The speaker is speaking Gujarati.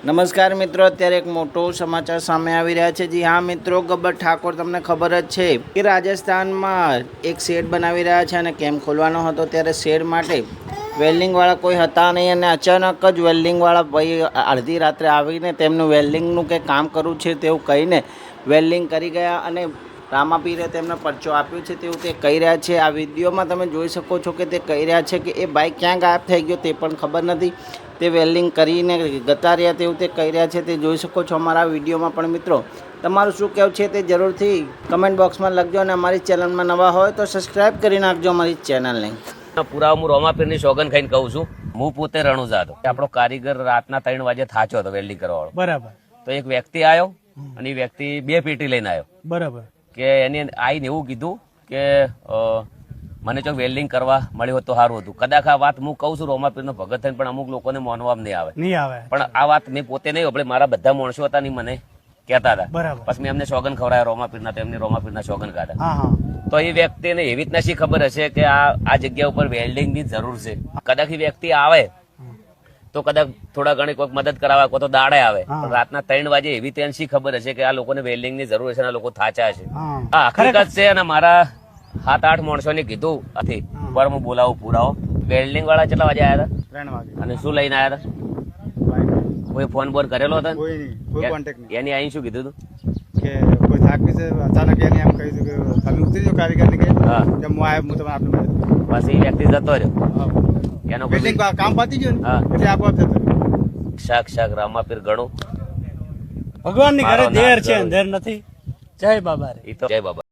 નમસ્કાર મિત્રો, અત્યારે એક મોટો સમાચાર સામે આવી રહ્યા છે. જી હા મિત્રો, ગબ્બર ઠાકોર તમને ખબર જ છે કે રાજસ્થાનમાં એક શેડ બનાવી રહ્યા છે અને કેમ ખોલવાનો હતો ત્યારે શેડ માટે વેલ્ડિંગવાળા કોઈ હતા નહીં અને અચાનક જ વેલ્ડિંગવાળા ભાઈ અડધી રાત્રે આવીને તેમનું વેલ્ડિંગનું કંઈ કામ કરવું છે તેવું કહીને વેલ્ડિંગ કરી ગયા અને રામાપીરે તેમને પરચો આપ્યો છે તેવું તે કહી રહ્યા છે. આ વિડીયોમાં તમે જોઈ શકો છો કે તે કહી રહ્યા છે કે એ બાઇક ક્યાં ગાયબ થઈ ગયો તે પણ ખબર નથી. તે વેલ્ડિંગ કરીને જતા રહ્યા તેવું તે કહી રહ્યા છે, તે જોઈ શકો છો અમારા વિડીયોમાં. પણ મિત્રો, તમારું શું કહેવું છે તે જરૂરથી કમેન્ટ બોક્સમાં લખજો અને અમારી ચેનલમાં નવા હોય તો સબસ્ક્રાઈબ કરી નાખજો અમારી ચેનલને. પુરા હું રોમાપીરની સોગન ખાઈને કહું છું. હું પોતે રણુજા હતો. આપણો કારીગર રાતના 3 વાગે થાચો હતો વેલ્ડિંગ કરવા વાળો. બરાબર. તો એક વ્યક્તિ આવ્યો અને એ વ્યક્તિ 2 પેટી લઈને આવ્યો. બરાબર. કે એને આઈને એવું કીધું કે મને ચોક વેલ્ડિંગ કરવા મળ્યું હોત તો સારું હતું. કદાચ આ વાત હું કહું છું રોમાપીરનો ભગત થઈને, પણ અમુક લોકોને માનવામાં નહીં આવે. પણ આ વાત મેં પોતે નહીં, આપણે મારા બધા માણસો હતા ને મને કહેતા હતા. બરાબર. પછી મેં એમને સોગન ખવડાયા રોમાપીરના, તો એમને રોમાપીરના સોગન કાઢ્યા. હા હા. તો એ વ્યક્તિને એવી રીતના શી ખબર હશે કે આ જગ્યા ઉપર વેલ્ડિંગ ની જરૂર છે. કદાચ એ વ્યક્તિ આવે તો કદાચ થોડા ઘણી કોઈક મદદ કરાવે, કોઈ તો દાડે આવે. પણ રાતના 3 વાગે એવી તેને શી ખબર હશે કે આ લોકોને વેલ્ડિંગ ની જરૂર છે અને લોકો થાચા છે. આ હકીકત છે. અને મારા 7-8 માણસો ને કીધું આથી પર હું બોલાવું પુરાવો. વેલ્ડિંગ વાળા કેટલા વાગે આવ્યા હતા? 3 વાગે. અને શું લઈને આવ્યા હતા? કોઈ ફોન બોન કરેલો હતો? કોઈ કોન્ટેક્ટ નહીં. એની અહીં શું કીધું હતું કે કોઈ થાકી છે અચાનક એને એમ કહી દીધું કે તમે ઉતરી જાઓ કારીગરને કે હા કે હું આવ્યો, હું તમને આપને મદદ. બસ એ વ્યક્તિ જતો રહ્યો. એનો કોઈ કામ પતી ગયું હા. ને એટલે આપોઆપ જતો રહ્યો. શાક રામાપીર ગણું ભગવાનની ઘરે દેર છે, અંધેર નથી. જય બાબા રે. એ તો જય બાબા.